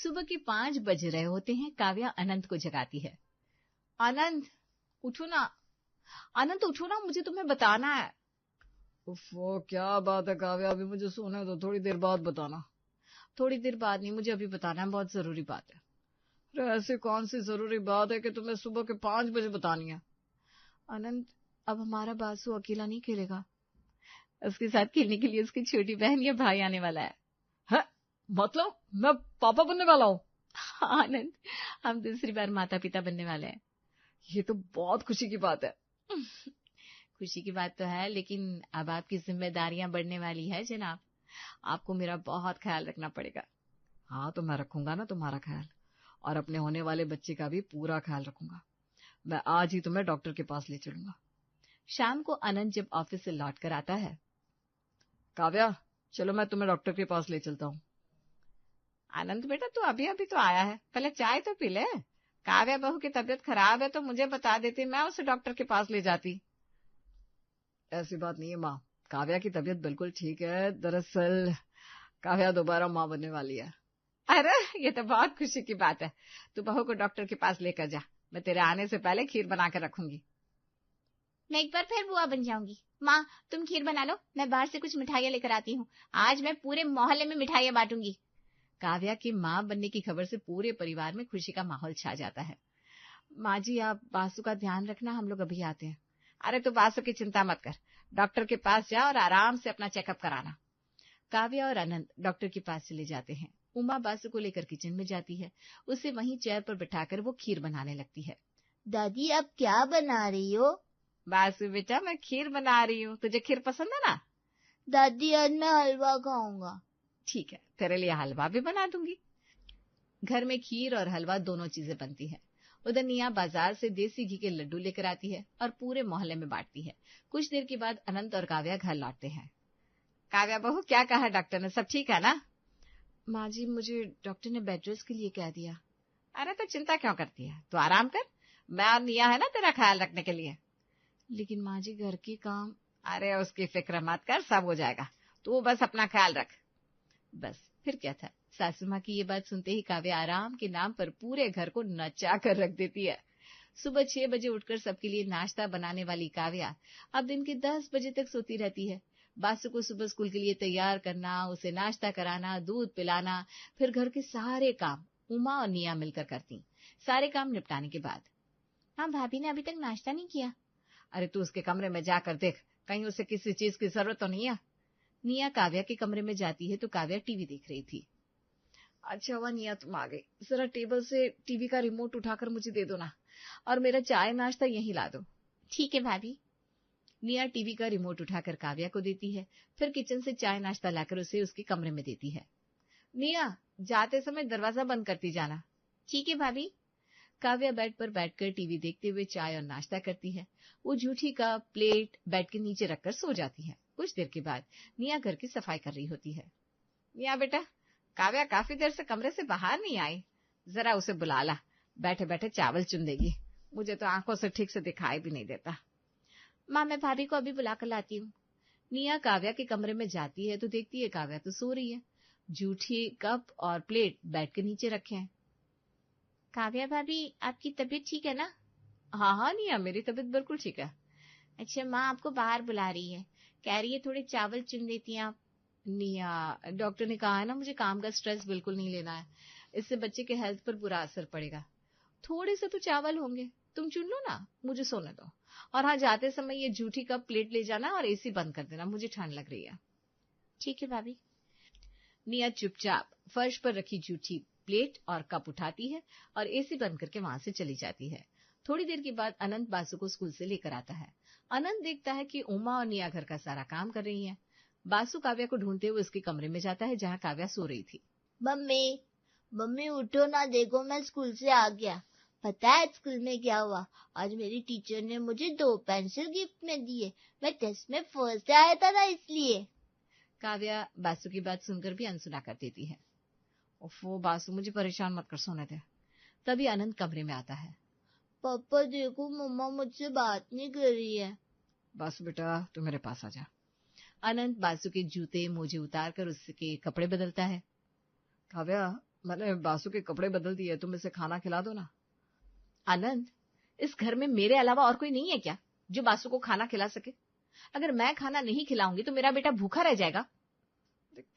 सुबह के 5 बज रहे होते हैं। काव्या अनंत को जगाती है। अनंत उठो ना, अनंत उठो ना, मुझे तुम्हें बताना है। वो क्या बात है काव्या, अभी मुझे सोने दो, थोड़ी देर बाद बताना। थोड़ी देर बाद नहीं, मुझे अभी बताना है, बहुत जरूरी बात है। अरे ऐसी कौन सी जरूरी बात है कि तुम्हें सुबह के 5 बजे बतानी है? अनंत, अब हमारा बासु अकेला नहीं खेलेगा। उसके साथ खेलने के लिए उसकी छोटी बहन या भाई आने वाला है। मतलब मैं पापा बनने वाला हूँ? आनंद, हम दूसरी बार माता पिता बनने वाले हैं। ये तो बहुत खुशी की बात है। खुशी की बात तो है, लेकिन अब आपकी जिम्मेदारियां बढ़ने वाली है जनाब। आपको मेरा बहुत ख्याल रखना पड़ेगा। हाँ तो मैं रखूंगा ना तुम्हारा ख्याल, और अपने होने वाले बच्चे का भी पूरा ख्याल रखूंगा। मैं आज ही तुम्हें डॉक्टर के पास ले चलूंगा। शाम को अनंत जब ऑफिस से लौट कर आता है। काव्या चलो मैं तुम्हें डॉक्टर के पास ले चलता हूँ। आनंद बेटा, तू अभी अभी तो आया है, पहले चाय तो पी ले। काव्या बहू की तबीयत खराब है तो मुझे बता देती, मैं उसे डॉक्टर के पास ले जाती। ऐसी बात नहीं है माँ, काव्या की तबीयत बिल्कुल ठीक है। दरअसल काव्या दोबारा माँ बनने वाली है। अरे ये तो बहुत खुशी की बात है। तू बहू को डॉक्टर के पास लेकर जा, मैं तेरे आने से पहले खीर बना कर रखूंगी। मैं एक बार फिर बुआ बन जाऊंगी। माँ तुम खीर बना लो, मैं बाहर से कुछ मिठाइयाँ लेकर आती हूँ। आज मैं पूरे मोहल्ले में मिठाइयाँ बांटूंगी। काव्या की माँ बनने की खबर से पूरे परिवार में खुशी का माहौल छा जाता है। माँ जी आप बासु का ध्यान रखना, हम लोग अभी आते हैं। अरे तू बासु की चिंता मत कर, डॉक्टर के पास जा और आराम से अपना चेकअप कराना। काव्या और अनंत डॉक्टर के पास चले जाते हैं। उमा बासु को लेकर किचन में जाती है। उसे वहीं चेयर पर बिठाकर वो खीर बनाने लगती है। दादी आप क्या बना रही हो? बासु बेटा, मैं खीर बना रही हूँ, तुझे खीर पसंद है ना? दादी आज मैं हलवा खाऊंगा। ठीक है, तेरे लिए हलवा भी बना दूंगी। घर में खीर और हलवा दोनों चीजें बनती है। उधर निया बाजार से देसी घी के लड्डू लेकर आती है और पूरे मोहल्ले में बांटती है। कुछ देर के बाद अनंत और काव्या घर लौटते हैं। काव्या बहू, क्या कहा डॉक्टर ने, सब ठीक है ना? माँ जी मुझे डॉक्टर ने बेड रेस्ट के लिए कह दिया। अरे तो चिंता क्यों करती है, तू आराम कर, मैं और निया है ना तेरा ख्याल रखने के लिए। लेकिन माँ जी घर के काम। अरे उसकी फिक्र मत कर, सब हो जाएगा, तू बस अपना ख्याल रख। बस फिर क्या था। सासू माँ की ये बात सुनते ही काव्या आराम के नाम पर पूरे घर को नचा कर रख देती है। सुबह 6 बजे उठकर सबके लिए नाश्ता बनाने वाली काव्या अब दिन के 10 बजे तक सोती रहती है। बासु को सुबह स्कूल के लिए तैयार करना, उसे नाश्ता कराना, दूध पिलाना, फिर घर के सारे काम उमा और निया मिलकर करती। सारे काम निपटाने के बाद, हाँ भाभी ने अभी तक नाश्ता नहीं किया। अरे तू उसके कमरे में जाकर देख, कहीं उसे किसी चीज की जरूरत तो नहीं है। निया काव्या के कमरे में जाती है तो काव्या टीवी देख रही थी। अच्छा हुआ निया तुम आ गई, जरा टेबल से टीवी का रिमोट उठाकर मुझे दे दो ना, और मेरा चाय नाश्ता यहीं ला दो। ठीक है भाभी। निया टीवी का रिमोट उठाकर काव्या को देती है, फिर किचन से चाय नाश्ता लाकर उसे उसके कमरे में देती है। निया जाते समय दरवाजा बंद करती जाना। ठीक है भाभी। काव्या बेड पर बैठकर टीवी देखते हुए चाय और नाश्ता करती है। वो जूठी का प्लेट बेड के नीचे रखकर सो जाती है। कुछ देर के बाद निया घर की सफाई कर रही होती है। निया बेटा, काव्या काफी देर से कमरे से बाहर नहीं आई, जरा उसे बुला ला, बैठे बैठे चावल चुन देगी, मुझे तो आंखों से ठीक से दिखाई भी नहीं देता। माँ मैं भाभी को अभी बुला कर लाती हूँ। निया काव्या के कमरे में जाती है तो देखती है काव्या तो सो रही है। जूठी कप और प्लेट बेड के नीचे रखे हैं। काव्या भाभी आपकी तबीयत ठीक है ना? हाँ हाँ निया, मेरी तबीयत बिल्कुल ठीक है। अच्छा माँ आपको बाहर बुला रही है, कह रही है थोड़े चावल चुन देती हैं आप। निया, डॉक्टर ने कहा है ना मुझे काम का स्ट्रेस बिल्कुल नहीं लेना है, इससे बच्चे के हेल्थ पर बुरा असर पड़ेगा। थोड़े से तो चावल होंगे, तुम चुन लो ना, मुझे सोने दो। और हाँ जाते समय ये जूठी कप प्लेट ले जाना और एसी बंद कर देना, मुझे ठंड लग रही है। ठीक है भाभी। निया चुपचाप फर्श पर रखी जूठी प्लेट और कप उठाती है और एसी बंद करके वहां से चली जाती है। थोड़ी देर के बाद अनंत बासु को स्कूल से लेकर आता है। अनंत देखता है कि उमा और निया घर का सारा काम कर रही हैं। बासु काव्या को ढूंढते हुए उसके कमरे में जाता है जहाँ काव्या सो रही थी। मम्मी मम्मी उठो ना, देखो मैं स्कूल से आ गया। पता है स्कूल में क्या हुआ? आज मेरी टीचर ने मुझे 2 पेंसिल गिफ्ट में दिए। मैं टेस्ट में फर्स्ट आया था ना इसलिए। काव्या बासु की बात सुनकर भी अनसुना कर देती है। ओफो बासु, मुझे परेशान मत कर, सोने दे। तभी अनंत कमरे में आता है। पापा देखो मम्मा मुझसे बात नहीं कर रही है। बासु बेटा तू मेरे पास आ जा। अनंत बासु के जूते मोजे उतार कर उसके कपड़े बदलता है। काव्या मैंने बासु के कपड़े बदल दिए, तुम इसे खाना खिला दो ना। आनंद, इस घर में मेरे अलावा और कोई नहीं है क्या जो बासु को खाना खिला सके? अगर मैं खाना नहीं खिलाऊंगी तो मेरा बेटा भूखा रह जाएगा।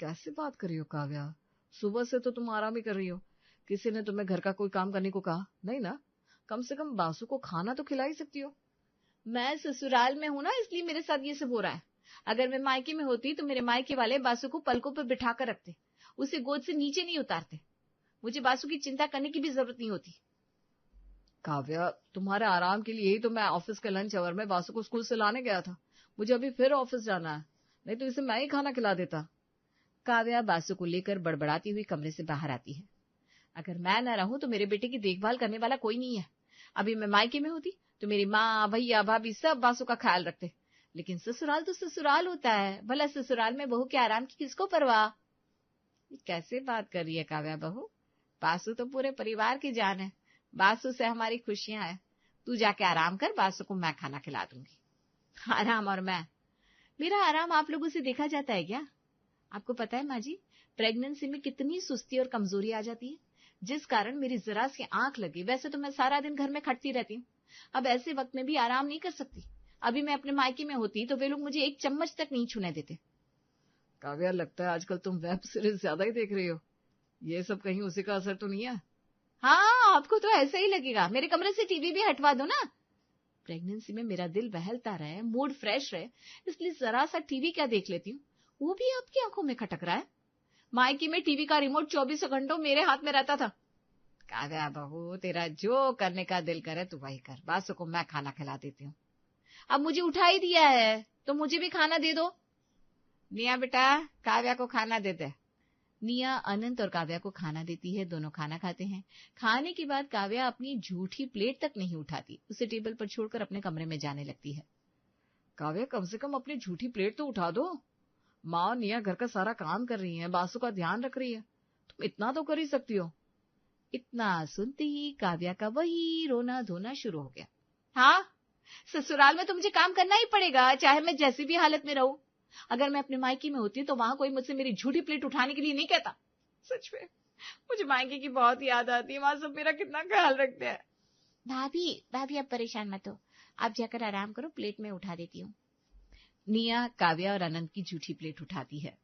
कैसे बात कर रही हो काव्या? सुबह से तो तुम आराम ही कर रही हो। किसी ने तुम्हें घर का कोई काम करने को कहा नहीं ना? कम से कम बासु को खाना तो खिला ही सकती हो। मैं ससुराल में हूं ना, इसलिए मेरे साथ ये सब हो रहा है। अगर मैं मायके में होती तो मेरे मायके वाले बासु को पलकों पर बिठा कर रखते, उसे गोद से नीचे नहीं उतारते। मुझे बासु की चिंता करने की भी जरूरत नहीं होती। काव्या, तुम्हारे आराम के लिए ही तो मैं ऑफिस के लंच आवर में बासु को स्कूल से लाने गया था। मुझे अभी फिर ऑफिस जाना है, नहीं तो इसे मैं ही खाना खिला देता। काव्या बासु को लेकर बड़बड़ाती हुई कमरे से बाहर आती है। अगर मैं न रहूं तो मेरे बेटे की देखभाल करने वाला कोई नहीं है। अभी मैं मायके में होती तो मेरी माँ, भैया, भाभी सब बासु का ख्याल रखते, लेकिन ससुराल तो ससुराल होता है। भला ससुराल में बहू के आराम की किसको परवाह? कैसे बात कर रही है काव्या बहू? बासु तो पूरे परिवार की जान है। बासु से हमारी खुशियां हैं। तू जाके आराम कर, बासु को मैं खाना खिला दूंगी। आराम और मैं? मेरा आराम आप लोगों से देखा जाता है क्या? आपको पता है माँ जी, प्रेगनेंसी में कितनी सुस्ती और कमजोरी आ जाती है, जिस कारण मेरी जरा सी आंख लगी। वैसे तो मैं सारा दिन घर में खटती रहती हूँ, अब ऐसे वक्त में भी आराम नहीं कर सकती। अभी मैं अपने मायके में होती तो वे लोग मुझे एक चम्मच तक नहीं छूने देते। काव्या, लगता है आजकल तुम वेब सीरीज ज्यादा ही देख रही हो। ये सब कहीं उसी का असर तो नहीं है? हाँ, आपको तो ऐसा ही लगेगा। मेरे कमरे से टीवी भी हटवा दो ना। प्रेगनेंसी में मेरा दिल बहलता रहे, मूड फ्रेश रहे, इसलिए जरा सा टीवी क्या देख लेती हूँ, वो भी आपकी आंखों में खटक रहा है। मायके में टीवी का रिमोट 24 घंटों मेरे हाथ में रहता था। काव्या बहू, तेरा जो करने का दिल करे तू वही कर, बासु को मैं खाना खिला देती हूँ। अब मुझे उठा ही दिया है तो मुझे भी खाना दे दो। निया बेटा, काव्या को खाना दे दे। निया अनंत और काव्या को खाना देती है। दोनों खाना खाते हैं। खाने के बाद काव्या अपनी झूठी प्लेट तक नहीं उठाती, उसे टेबल पर छोड़कर अपने कमरे में जाने लगती है। काव्या, कम से कम अपनी झूठी प्लेट तो उठा दो। माँ और निया घर का सारा काम कर रही है, बासु का ध्यान रख रही है, तुम इतना तो कर ही सकती हो। इतना सुनते ही काव्या का वही रोना धोना शुरू हो गया। हाँ, ससुराल में तो मुझे काम करना ही पड़ेगा, चाहे मैं जैसी भी हालत में रहूं। अगर मैं अपने मायके में होती तो वहां कोई मुझसे मेरी झूठी प्लेट उठाने के लिए नहीं कहता। सच में मुझे मायके की बहुत याद आती है, वहां सब मेरा कितना ख्याल रखते हैं। भाभी आप परेशान मत हो, आप जाकर आराम करो, प्लेट में उठा देती हूँ। निया काव्या और अनंत की झूठी प्लेट उठाती है।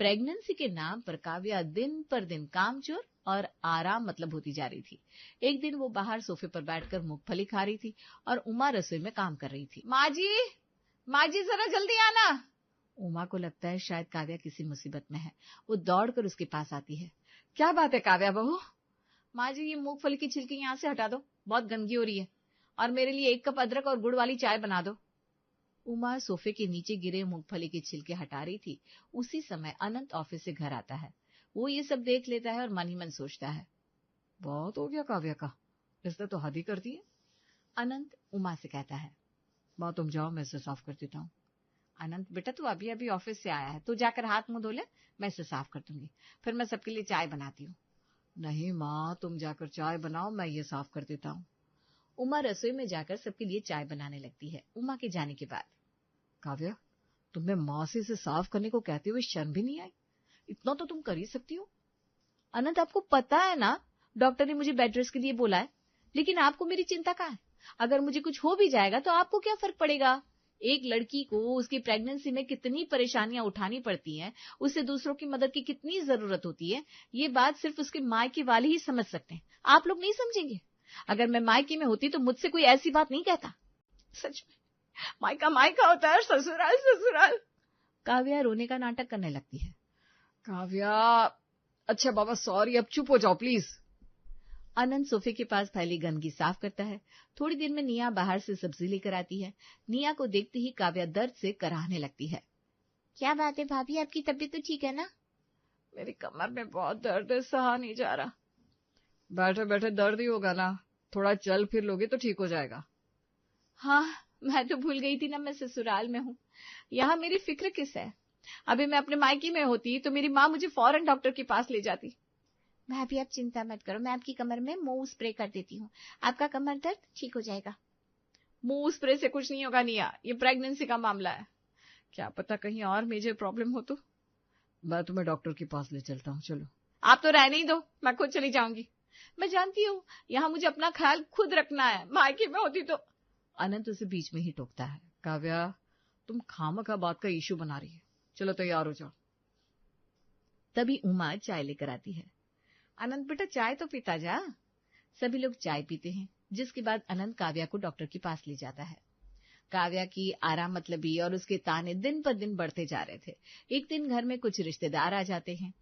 प्रेगनेंसी के नाम पर काव्या दिन पर दिन कामचोर और आराम मतलब होती जा रही थी। एक दिन वो बाहर सोफे पर बैठकर मूंगफली खा रही थी और उमा रसोई में काम कर रही थी। माँ जी जरा जल्दी आना। उमा को लगता है शायद काव्या किसी मुसीबत में है। वो दौड़कर उसके पास आती है। क्या बात है काव्या बहू? माँ जी, ये मूंगफली की छिलकी यहाँ से हटा दो, बहुत गंदगी हो रही है, और मेरे लिए 1 कप अदरक और गुड़ वाली चाय बना दो। उमा सोफे के नीचे गिरे मूंगफली के छिलके हटा रही थी। उसी समय अनंत ऑफिस से घर आता है। वो ये सब देख लेता है और मन ही मन सोचता है, बहुत हो गया काव्या का, इसने तो हद ही कर दी है। अनंत उमा से कहता है, माँ तुम जाओ, मैं इसे साफ कर देता हूँ। अनंत बेटा, तू अभी अभी ऑफिस से आया है, तू जाकर हाथ मुंह धो ले, मैं इसे साफ कर दूंगी, फिर मैं सबके लिए चाय बनाती हूँ। नहीं माँ, तुम जाकर चाय बनाओ, मैं ये साफ कर देता हूँ। उमा रसोई में जाकर सबके लिए चाय बनाने लगती है। उमा के जाने के बाद, काव्या, तुम्हें माँ से इसे साफ करने को कहते हुए शर्म भी नहीं आई? इतना तो तुम कर ही सकती हो। अनंत, आपको पता है ना, डॉक्टर ने मुझे बेड रेस्ट के लिए बोला है, लेकिन आपको मेरी चिंता कहाँ है? अगर मुझे कुछ हो भी जाएगा तो आपको क्या फर्क पड़ेगा? एक लड़की को उसकी प्रेगनेंसी में कितनी परेशानियां उठानी पड़ती हैं, उसे दूसरों की मदद की कितनी जरूरत होती है, ये बात सिर्फ उसके मायके वाले ही समझ सकते हैं। आप लोग नहीं समझेंगे। अगर मैं मायके में होती तो मुझसे कोई ऐसी बात नहीं कहता। सच में मायका मायका होता है, ससुराल ससुराल। काव्या रोने का नाटक करने लगती है। काव्या, अच्छा बाबा सॉरी, अब चुप हो जाओ प्लीज। अनंत सोफे के पास फैली गंदगी साफ करता है। थोड़ी देर में निया बाहर से सब्जी लेकर आती है। निया को देखते ही काव्या दर्द से कराहने लगती है। क्या बात है भाभी, आपकी तबीयत तो ठीक है ना? मेरी कमर में बहुत दर्द है, सहा नहीं जा रहा। बैठे बैठे दर्द ही होगा ना, थोड़ा चल फिर लोगे तो ठीक हो जाएगा। हाँ, मैं तो भूल गई थी ना, मैं ससुराल में हूँ। यहाँ मेरी फिक्र किस है? अभी मैं अपने मायके में होती तो मेरी माँ मुझे फौरन डॉक्टर के पास ले जाती। भाभी आप चिंता मत करो, मैं आपकी कमर में मूव स्प्रे कर देती हूँ, आपका कमर दर्द ठीक हो जाएगा। मूव स्प्रे से कुछ नहीं होगा निया, ये प्रेगनेंसी का मामला है। क्या पता कहीं और मेजर प्रॉब्लम हो तो। मैं तुम्हें डॉक्टर के पास ले चलता हूँ, चलो। आप तो रहने ही दो, मैं खुद चली जाऊंगी। मैं जानती हूँ यहाँ मुझे अपना ख्याल खुद रखना है, मायके में होती तो। अनंत उसे बीच में ही टोकता है। काव्या, तुम खामखा बात का इशू बना रही है, चलो तैयार हो जाओ। तभी उमा चाय लेकर आती है। अनंत बेटा चाय तो पीता जा। सभी लोग चाय पीते हैं, जिसके बाद अनंत काव्या को डॉक्टर के पास ले जाता है। काव्या की आराम मतलबी और उसके ताने दिन पर दिन बढ़ते जा रहे थे। एक दिन घर में कुछ रिश्तेदार आ जाते हैं।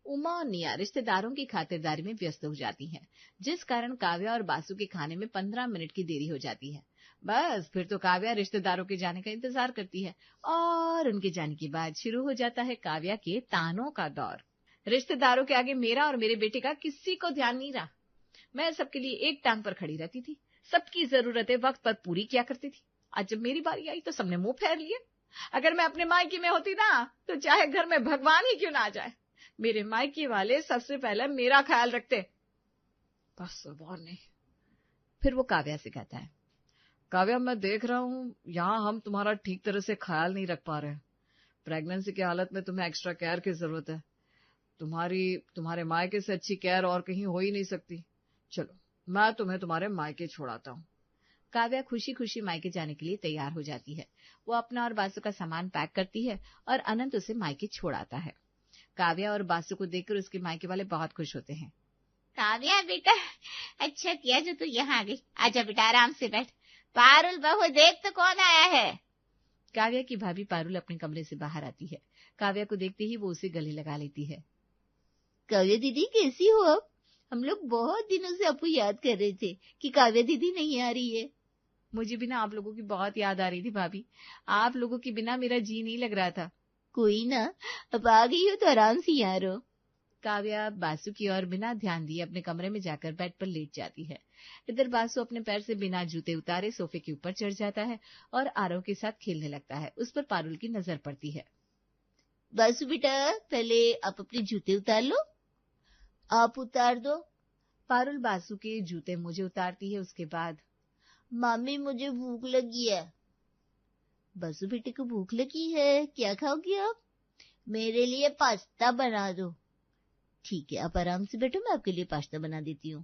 उमा और निया रिश्तेदारों की खातिरदारी में व्यस्त हो जाती हैं, जिस कारण काव्या और बासु के खाने में 15 मिनट की देरी हो जाती है। बस फिर तो काव्या रिश्तेदारों के जाने का इंतजार करती है और उनके जाने के बाद शुरू हो जाता है काव्या के तानों का दौर। रिश्तेदारों के आगे मेरा और मेरे बेटे का किसी को ध्यान नहीं रहा। मैं सबके लिए एक टांग पर खड़ी रहती थी, सबकी जरूरतें वक्त पर पूरी किया करती थी। आज जब मेरी बारी आई तो सबने मुंह फेर लिए। अगर मैं अपने मायके में होती ना तो चाहे घर में भगवान ही क्यों ना आ जाए, मेरे मायके वाले सबसे पहले मेरा ख्याल रखते। बस भगवान नहीं। फिर वो काव्या से कहता है, काव्या मैं देख रहा हूँ यहाँ हम तुम्हारा ठीक तरह से ख्याल नहीं रख पा रहे हैं। प्रेगनेंसी की हालत में तुम्हें एक्स्ट्रा केयर की जरूरत है। तुम्हारे मायके से अच्छी केयर और कहीं हो ही नहीं सकती। चलो मैं तुम्हें तुम्हारे मायके छोड़ाता हूँ। काव्या खुशी खुशी मायके जाने के लिए तैयार हो जाती है। वो अपना और बासु का सामान पैक करती है और अनंत उसे मायके छोड़ाता है। काव्या और बासु को देखकर उसके मायके वाले बहुत खुश होते हैं। काव्या बेटा, अच्छा किया जो तू यहाँ आ गई। आजा बेटा, आराम से बैठ। पारुल बहू, देख तो कौन आया है। काव्या की भाभी पारुल अपने कमरे से बाहर आती है। काव्या को देखते ही वो उसे गले लगा लेती है। काव्या दीदी कैसी हो अब? हम लोग बहुत दिनों से आपको याद कर रहे थे कि काव्या दीदी नहीं आ रही है। मुझे भी ना आप लोगों की बहुत याद आ रही थी भाभी। आप लोगों के बिना मेरा जी नहीं लग रहा था। कोई ना, अब आ गई हो तो आराम से यहाँ रहो। काव्या बासु की ओर बिना ध्यान दिए अपने कमरे में जाकर बेड पर लेट जाती है। इधर बासु अपने पैर से बिना जूते उतारे सोफे के ऊपर चढ़ जाता है और आरव के साथ खेलने लगता है। उस पर पारुल की नजर पड़ती है। बासु बेटा, पहले आप अपने जूते उतार लो। आप उतार दो। पारुल बासु के जूते मोजे उतारती है। उसके बाद, मामी मुझे भूख लगी है। बासु बेटे को भूख लगी है, क्या खाओगी आप? मेरे लिए पास्ता बना दो। ठीक है, आप आराम से बैठो, मैं आपके लिए पास्ता बना देती हूँ।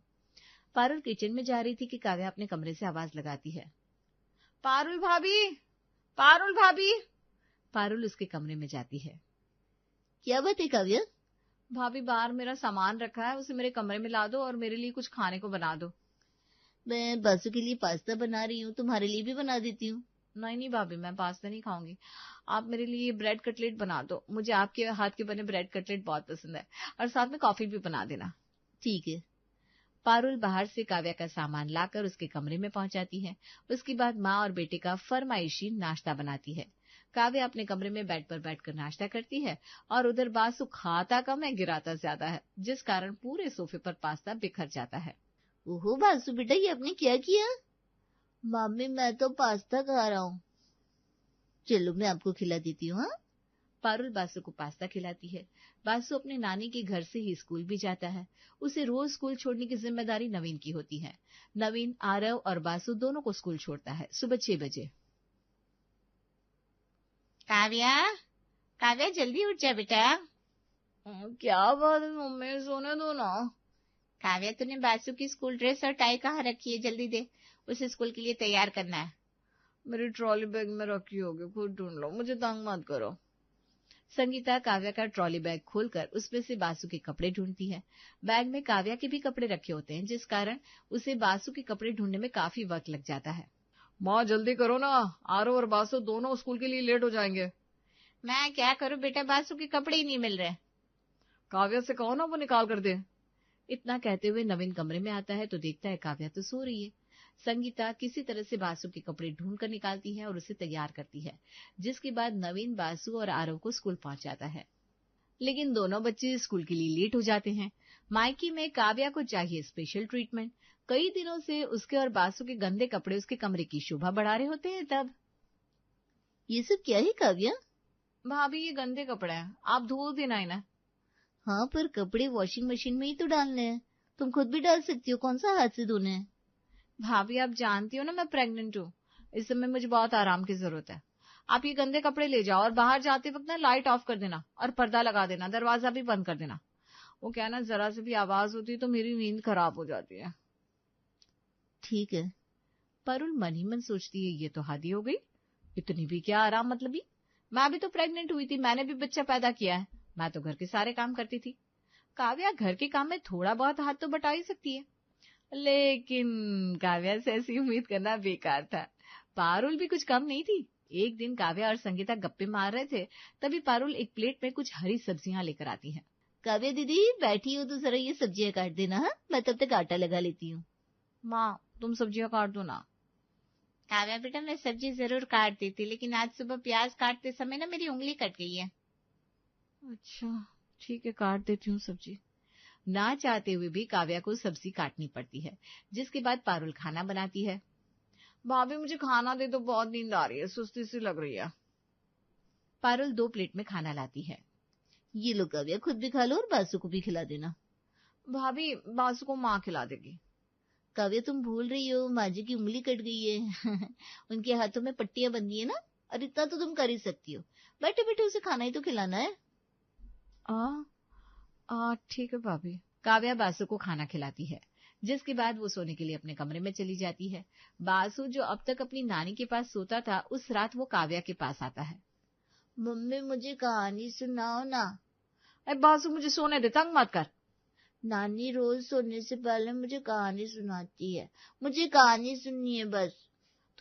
पारुल किचन में जा रही थी कि काव्या अपने कमरे से आवाज लगाती है, पारुल भाभी, पारुल भाभी। पारुल उसके कमरे में जाती है। क्या बात है काव्या? भाभी, बाहर मेरा सामान रखा है, उसे मेरे कमरे में ला दो और मेरे लिए कुछ खाने को बना दो। मैं बासु के लिए पास्ता बना रही हूँ, तुम्हारे लिए भी बना देती हूँ। नहीं भाभी, मैं पास्ता नहीं खाऊंगी। आप मेरे लिए ब्रेड कटलेट बना दो। मुझे आपके हाथ के बने ब्रेड कटलेट बहुत पसंद है, और साथ में कॉफी भी बना देना। ठीक है। पारुल बाहर से काव्या का सामान लाकर उसके कमरे में पहुंचाती है। उसके बाद माँ और बेटे का फरमाइशी नाश्ता बनाती है। काव्या अपने कमरे में बेड पर बैठकर नाश्ता करती है और उधर बासु खाता कम है, गिराता ज्यादा है, जिस कारण पूरे सोफे पर पास्ता बिखर जाता है। ओहो बासु बेटा, ये आपने क्या किया? मम्मी, मैं तो पास्ता खा रहा हूँ। चलो मैं आपको खिला देती हूँ। हाँ, पारुल बासु को पास्ता खिलाती है। बासु अपने नानी के घर से ही स्कूल भी जाता है। उसे रोज स्कूल छोड़ने की जिम्मेदारी नवीन की होती है। नवीन आरव और बासु दोनों को स्कूल छोड़ता है सुबह 6 बजे। काव्या, काव्या जल्दी उठ जा बेटा। क्या बात है मम्मी, सोने दो ना। काव्या, तूने बासु की स्कूल ड्रेस और टाई कहाँ रखी है? जल्दी दे, उसे स्कूल के लिए तैयार करना है। मेरी ट्रॉली बैग में रखी होगी, खुद ढूंढ लो, मुझे तंग मत करो। संगीता काव्या का ट्रॉली बैग खोलकर उसमें से बासु के कपड़े ढूंढती है। बैग में काव्या के भी कपड़े रखे होते हैं, जिस कारण उसे बासु के कपड़े ढूंढने में काफी वक्त लग जाता है। माँ जल्दी करो ना, आरव और बासु दोनों स्कूल के लिए लेट हो जाएंगे। मैं क्या करूं बेटा, बासु के कपड़े ही नहीं मिल रहे। काव्या से कहो ना वो निकाल कर दे। इतना कहते हुए नवीन कमरे में आता है तो देखता है काव्या तो सो रही है। संगीता किसी तरह से बासु के कपड़े ढूंढ कर निकालती है और उसे तैयार करती है, जिसके बाद नवीन बासु और आरव को स्कूल पहुंचाता है। लेकिन दोनों बच्चे स्कूल के लिए लेट हो जाते हैं। मायके में काव्या को चाहिए स्पेशल ट्रीटमेंट। कई दिनों से उसके और बासु के गंदे कपड़े उसके कमरे की शोभा बढ़ा रहे होते हैं। तब, ये सब क्या है काव्या? भाभी, ये गंदे कपड़े हैं, आप धो देना इन्हें। हाँ, पर कपड़े वॉशिंग मशीन में ही तो डालने हैं, तुम खुद भी डाल सकती हो, कौन सा हाथ से धोने हैं? भाभी, आप जानती हो ना मैं प्रेग्नेंट हूँ, इस समय मुझे बहुत आराम की जरूरत है। आप ये गंदे कपड़े ले जाओ और बाहर जाते वक्त ना लाइट ऑफ कर देना और पर्दा लगा देना, दरवाजा भी बंद कर देना। वो क्या ना, जरा से भी आवाज होती है तो मेरी नींद खराब हो जाती है। ठीक है। पारुल मन ही मन सोचती है, ये तो हादी हो गई, इतनी भी क्या आराम मतलबी। मैं भी तो प्रेग्नेंट हुई थी, मैंने भी बच्चा पैदा किया है, मैं तो घर के सारे काम करती थी। काव्या घर के काम में थोड़ा बहुत हाथ तो बटा ही सकती है। लेकिन काव्या से ऐसी उम्मीद करना बेकार था। पारुल भी कुछ कम नहीं थी। एक दिन काव्या और संगीता गप्पे मार रहे थे, तभी पारुल एक प्लेट में कुछ हरी सब्जियां लेकर आती है। काव्या दीदी बैठी हो तो जरा ये सब्जियां काट देना, हाँ? मैं तब तक आटा लगा लेती हूँ। माँ, तुम सब्जियां काट दो ना। काव्या बेटा, मैं सब्जी जरूर काट देती, लेकिन आज सुबह प्याज काटते समय ना मेरी उंगली कट गई है। अच्छा ठीक है, काट देती हूँ सब्जी। ना चाहते हुए भी काव्या को सब्जी काटनी पड़ती है, जिसके बाद पारुल खाना बनाती है। भाभी मुझे खाना दे दो, बहुत नींद आ रही है, सुस्ती सी लग रही है। पारुल 2 प्लेट में खाना लाती है। ये लो काव्या, खुद भी खा लो और बासु को भी खिला देना। भाभी बासु को माँ खिला देगी। काव्या तुम भूल रही हो, माँ जी की उंगली कट गई है। उनके हाथों में पट्टियां बंधी है ना, और इतना तो तुम कर ही सकती हो। बैठे बैठे उसे खाना ही तो खिलाना है। ठीक है भाभी। काव्या बासु को खाना खिलाती है, जिसके बाद वो सोने के लिए अपने कमरे में चली जाती है। बासु, जो अब तक अपनी नानी के पास सोता था, उस रात वो काव्या के पास आता है। मम्मी मुझे कहानी सुनाओ ना। अरे बासु मुझे सोने दे, तंग मत कर। नानी रोज सोने से पहले मुझे कहानी सुनाती है, मुझे कहानी सुननी है बस।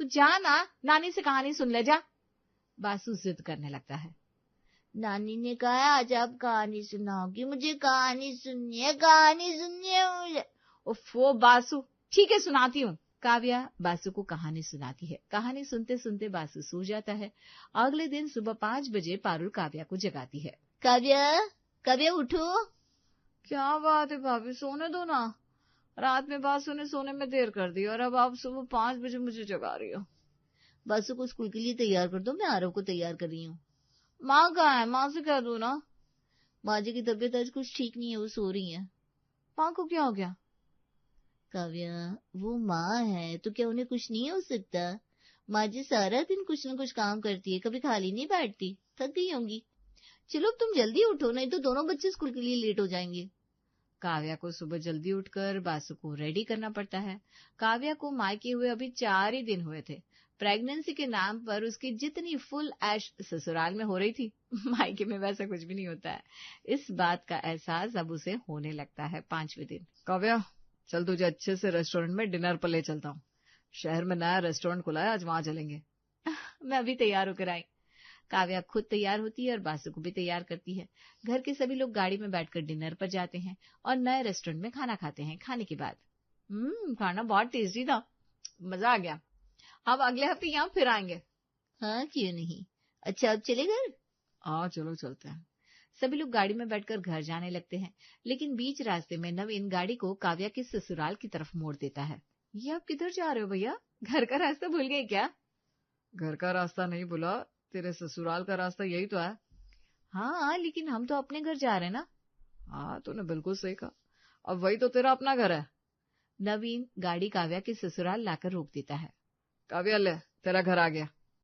तू जा ना, नानी से कहानी सुन ले जा। बासु जिद करने लगता है। नानी ने कहा है आज आप कहानी सुनाओगी, मुझे कहानी सुननी है, कहानी सुननी है मुझे। ओफो बासु, ठीक है सुनाती हूँ। काव्या बासु को कहानी सुनाती है। कहानी सुनते सुनते बासु सो जाता है। अगले दिन सुबह 5 बजे पारुल काव्या को जगाती है। काव्या, काव्या उठो। क्या बात है भाभी, सोने दो ना। रात में बासु ने सोने में देर कर दी और अब आप सुबह 5 बजे मुझे जगा रही हो। बासु को स्कूल के लिए तैयार कर दो, मैं आरव को तैयार कर रही हूँ। माँ कहाँ है? माँ से कह दो ना। माँ जी की तबीयत आज कुछ ठीक नहीं है, वो सो रही है। माँ को क्या हो गया? काव्या, वो माँ है तो क्या उन्हें कुछ नहीं हो सकता? माँ जी सारा दिन कुछ न कुछ काम करती है, कभी खाली नहीं बैठती, थक गई होंगी। चलो तुम जल्दी उठो, नहीं तो दोनों बच्चे स्कूल के लिए लेट हो जाएंगे। काव्या को सुबह जल्दी उठकर बासु को रेडी करना पड़ता है। काव्या को मायके हुए अभी 4 ही दिन हुए थे। प्रेगनेंसी के नाम पर उसकी जितनी फुल ऐश ससुराल में हो रही थी, मायके में वैसा कुछ भी नहीं होता है। इस बात का एहसास अब उसे होने लगता है 5वें दिन। काव्या, चल तुझे अच्छे से रेस्टोरेंट में डिनर पर ले चलता हूँ। शहर में नया रेस्टोरेंट खुला है, आज वहां चलेंगे। मैं अभी तैयार होकर आई। काव्या खुद तैयार होती है और बासु को भी तैयार करती है। घर के सभी लोग गाड़ी में बैठकर डिनर पर जाते हैं और नए रेस्टोरेंट में खाना खाते हैं। खाने के बाद खाना बहुत टेस्टी था, मजा आ गया। अब अगले हफ्ते यहाँ फिर आएंगे। हाँ क्यों नहीं। अच्छा अब चले घर? हाँ चलो चलते हैं। सभी लोग गाड़ी में बैठकर घर जाने लगते हैं, लेकिन बीच रास्ते में नवीन गाड़ी को काव्या के ससुराल की तरफ मोड़ देता है। ये आप किधर जा रहे हो भैया? घर का रास्ता भूल गए क्या? घर का रास्ता नहीं भूला, तेरे ससुराल का रास्ता यही तो है। हाँ लेकिन हम तो अपने घर जा रहे हैं ना। हाँ तूने बिल्कुल सही कहा, अब वही तो तेरा अपना घर है। नवीन गाड़ी काव्या के ससुराल लाकर रोक देता है। काव्या ले, तेरा घर आ गया।